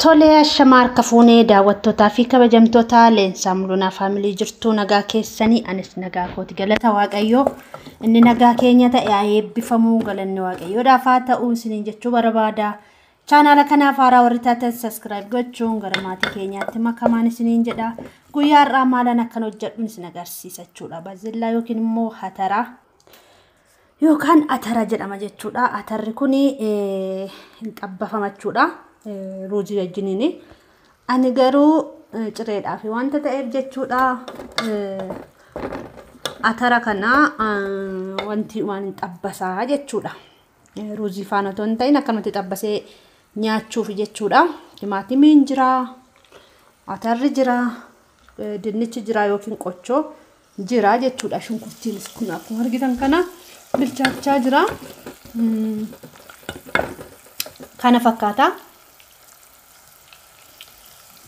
Tole shamaar kafuunee daawwattootaa fi kabajamtoota leensaa mul'unaa faamilii jirtuu nagaa keessanii anis nagaa kooti galata waaqayyoo inni nagaa keenya ta'e eebbifamuu galanni waaqayyoodhaaf haa ta'u isiniin jechuu barbaada. Chaanaala kanaaf haaraa warri taatan subscribe gochuun gara maatii keenyaatti makamaan isiniin jedha. Guyyaa har'aa maalan akkan hojjedhuun isin agarsiisa jechuudha. Baazillaa yookiin immoo hataraa yookaan atara jedhama jechuudha. Atarri kun hin xabbafama jechuudha. Ruuzii wajjiniini ani garuu cireedhaaf wanta ta'eef jechuudha. Atara kana wanti waan hin xabbasaa jechuudha. Ruuzii faana otoo hin ta'in akkanumatti xabbasee nyaachuuf jechuudha. Timaatimiin jira, atarri jira, dinnichi jira yookiin qochoo jira jechuudha. Shunkurtiinis kun akkuma argitan kana bilchaachaa jira. Kana fakkaata.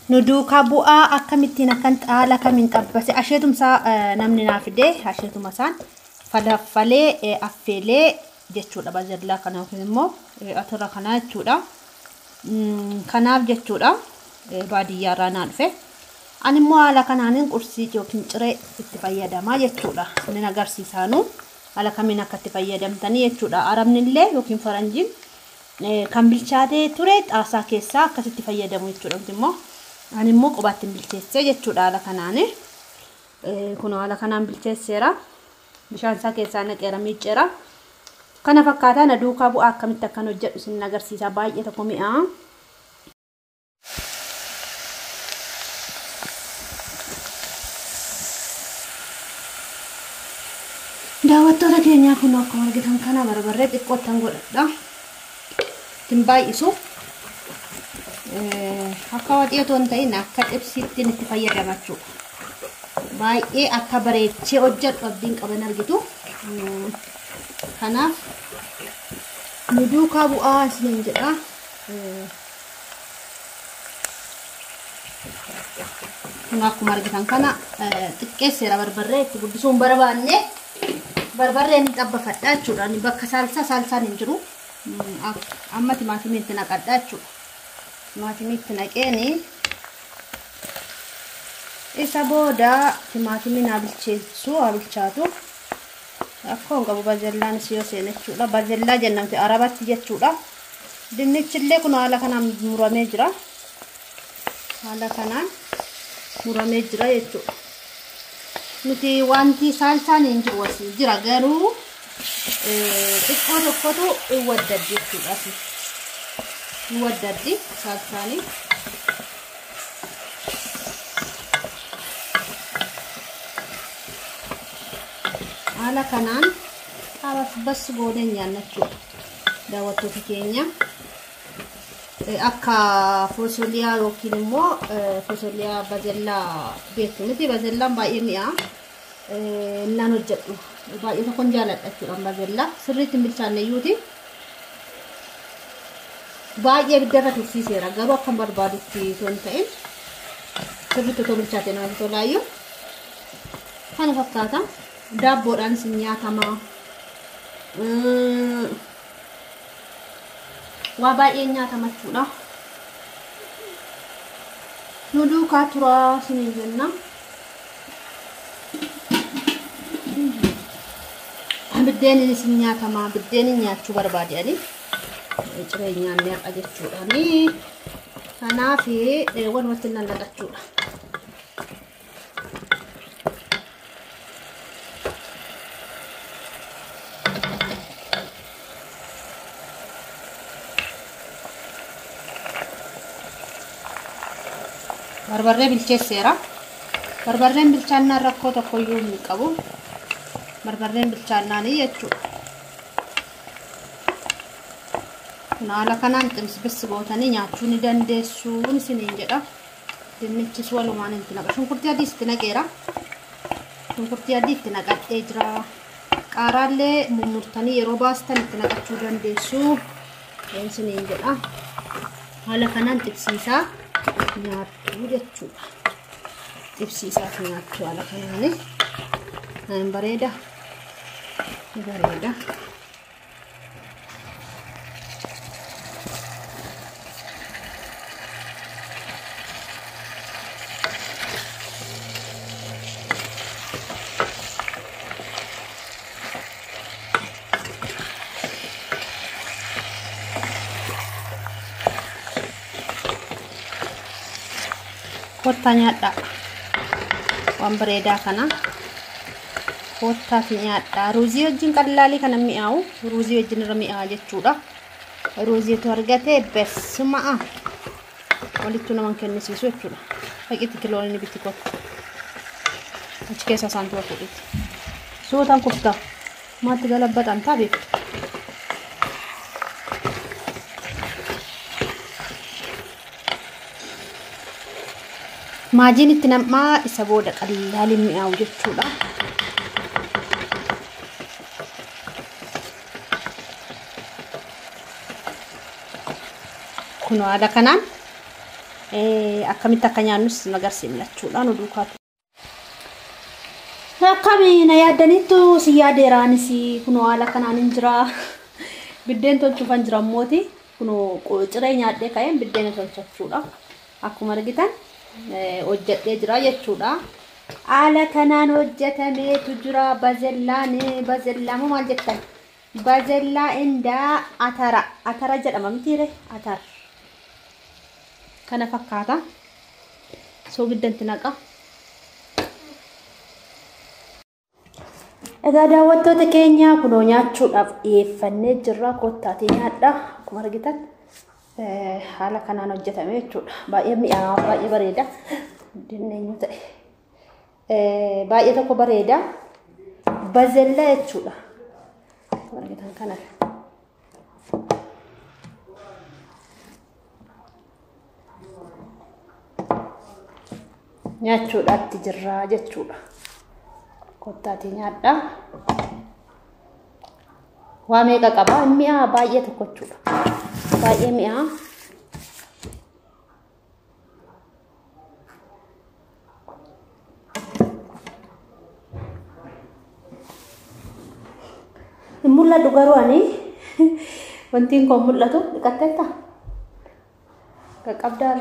Nuduukaa bu'aa akkamittiin akkan xaala kamiin xabbase asheetumsaa namni naaf fide asheetuma isaan falaffalee affeelee jechuudha. Baazillaa kana yookiin immoo atara kana jechuudha. Kanaaf jechuudha baadiyyaarraa naa dhufe. Ani immoo haala kanaanin qursii yookiin ciree itti fayyadamaa jechuudha. Inni agarsiisaanu haala kamiin akka itti fayyadamtanii jechuudha. Arabnillee yookiin faranjiin kan bilchaatee ture xaasaa keessaa akkasitti fayyadamu jechuudha. Immoo ani immoo qubaatti bilcheessee jechuudha haala kanaani. Kun haala kanaan bilcheesseera. Bishaan isaa keessaa naqeera miicceera. Kana fakkaataa na duukaa bu'aa akkamitti akkan hojjedhu isin agarsiisa. Baay'ee tokko mi'a. Daawwattoota keenyaa kun akkuma argitan kana barbarree xiqqoottan godhadha. Ittiin baay'isu. Akka waxii otoo hin ta'in akka xibsiitti itti fayyadama jechuudha. Baay'ee akka bareechee hojjedhu abdiin qaban argitu. Kanaaf nu duukaa bu'aa isiniin jedha. Kun akkuma argitan kana xiqqeesseera barbarree itti guddisuun barbaanne barbarreen hin xabbafadha jechuudha. Bakka saalsaan hin jiru. Amma timaatimiitti naqadha jechuudha. Timaatimiitti naqeeni isa booda timaatimiin haa bilchaatu. Akkuma qabu baazillaan yoo seene jechuudha. Baazillaa jennamti arabatti jechuudha. Dinnichillee kun haala kanaan muramee jira. Haala kanaan muramee jira jechuudha. Nuti wanti saalsaan hin jiru asii jira garuu xiqqoo tokkotu hin waddaddi jechuudha. Hin waddaddi saalsaanii. Haala kanaan xaabas bas goonee nyaanna jechuudha. Daawwattoota keenya akka fosoliyaa yookiin immoo fosoliyaa baazillaa beektu miti. Baazillaan baay'ee mi'a. Naan hojjedhu baay'ee tokkoon jaaladha jechuudha. Baazillaa sirriitti hin bilchaanne iyyuuti. Baay'ee biddarra tursiiseera garuu akka barbaadutti osoo hin ta'in sirriitti otoo bilchaate namatti tolaayyuu. Kana fakkaata. Daabboodhaan isin nyaatama. Waa baay'ee nyaatama jechuudha. Nu duukaa turaa isiniin jenna. Biddeen isin nyaatama. Biddeen nyaachuu barbaadanii jireenyaan nyaata jechuudha. Kanaaf walumatti nallaqachuudha. Barbarree bilcheesseera. Barbarreen bilchaannaan rakkoo tokkoyyuu hin qabu. Barbarreen bilchaannaanii jechuudha. Haala kanaan xibisbis gootanii nyaachuu ni dandeessu isiniin jedha. Dinnichis walumaan itti naqa. Shunkurtii adii itti naqeera. Shunkurtii adii itti naqadhee jira. Qaaraallee mummurtanii yeroo baastan itti naqachuu dandeessu isiniin jedha. Haala kanaan xibsiisaa nyaattu jechuudha. Xibsiisaaf nyaattu haala kanaani. Bareeda. Bareeda. kottaa nyaadhaa waan bareedaa kana kottaati nyaadhaa ruuzii wajjin qallaalii kana mi'aawu ruuzii wajjin irra mi'aa jechuudha ruuziitu argate bessumaa walittu naman kennisiisu jechuudha faqitti kiloon inni bitti kotta achi keessa saantu fuudhiti suutaan kuftaa maatti galabbatan taabeef maajiin itti namaa isa booda qallaalii mi'aawu jechuudha kuno haala kanaan akkamitti akka nyaannus nagarsiifna jechuudha nu duukaatu akkamiina yaaddaniittu si yaadeeraanis kuno haala kanaan hin jira biddeen tolchuufan jira mooti kuno ciree nyaadhee ka'een biddeen tolchachuudha akkuma argitan hojjedhee jira jechuudha haala kanaan hojjetameetu jira bazellaamo maal jettan bazellaa indaa atara jedhama mitiire atar kana fakkaata soo biddanti naqa egaa daawwattoota keenya kunoo nyaachuudhaaf dhiyeeffannee jirra kottaatee nyaadha akkuma argitan haala kanaan hojjetame jechuudha baay'ee mi'aawaa baay'ee bareeda dinneenyu ta'e baay'ee tokko bareeda bazella jechuudha argitan kana nyaachuudhaatti jirra jechuudha kottaatee nyaadha waa meeqa qaba mi'aa baay'ee tokko jechuudha baay'ee mi'aa mul'atu garuu ani wantiin kun mul'atu dhiqatteetta qaqqabdaan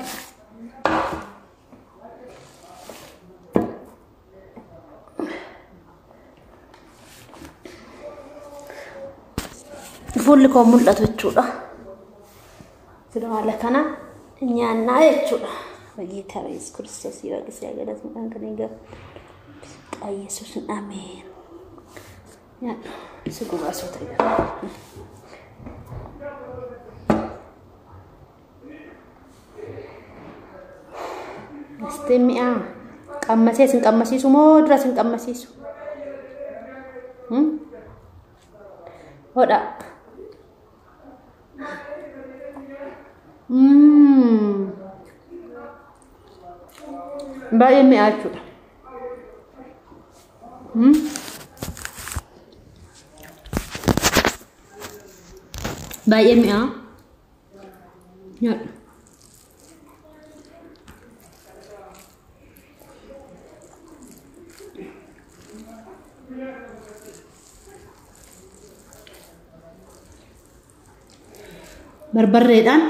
fulli kun mul'atu jechuudha sida haala kana nyaannaa jechuudha በጌታ ኢየሱስ ክርስቶስ ይወቅስ ያገለስ ማን ከነገ ኢየሱስ አሜን ያ ስጉባ ሶተኛ استمع قمسيس قمسيسو مو ድረስ قمسيسو ሆዳ ባይ የሚያቹ ባይ የሚያ ያ በርበሬዳን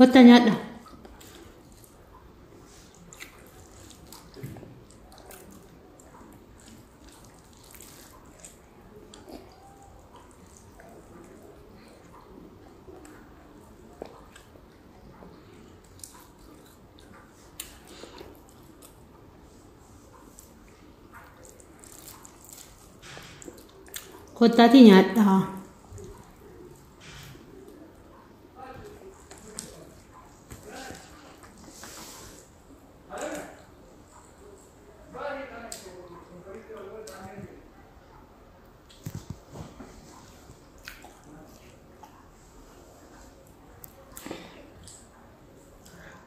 ወጣኛዳ kottati nyaadha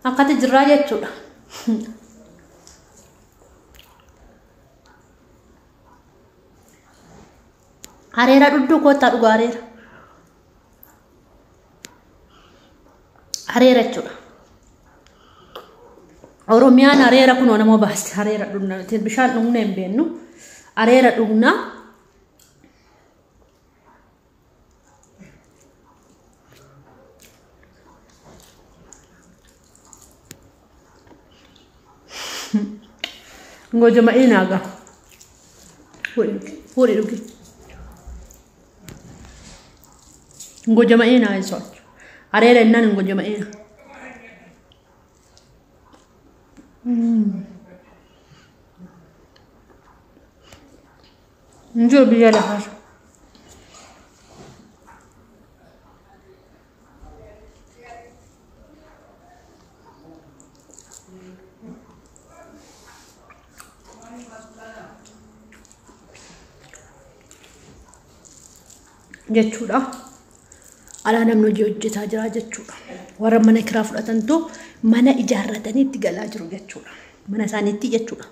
akkati jirraa jechuudha areera duddu kotta dhugu areera jechuudha oromiyaan areera kunoo namoo baasti areera dhugna bishaan dhugna hin beennu areera dhugna Ngoja maina aga. Hori dugi. Ngoja maina iso. Arere nan ngoja maina. Njoo biya la har. jechuudha. Alaa namni hojii hojjetaa jira jechuudha. Warra mana kiraa fudhatantu mana ijaarratanii itti galaa jiru jechuudha. Mana isaaniitti jechuudha.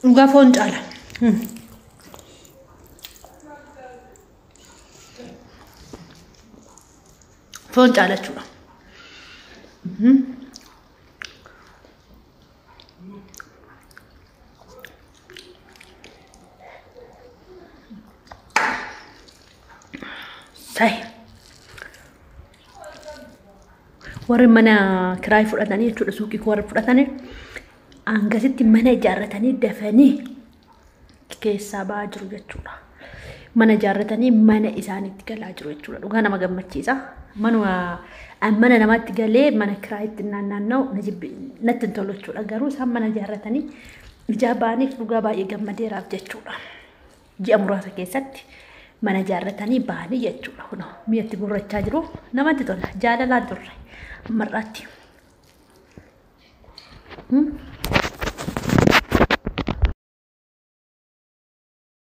Dhugaa foon caala. Foon caala jechuudha. Warri mana kiraa fudhatanii jechuudha suuqii warri fudhatanii angasitti mana ijaarratanii dafanii keessaa ba'aa jiru jechuudha. Mana ijaarratanii mana isaaniitti galaa jiru jechuudha. Dhugaa nama gammachiisa. Mana namaatti galee mana kiraa itti naanna'u natti hin tolu jechuudha. Garuu isaan mana ijaarratanii ijaa ba'aniif dhugaa baay'ee gammadeeraaf jechuudha. Ji'a muraasa keessatti mana ijaarratanii ba'anii jechuudha. Kun mi'atti gurrachaa jiru namatti tola. Jaalalaan turre mar'aatti.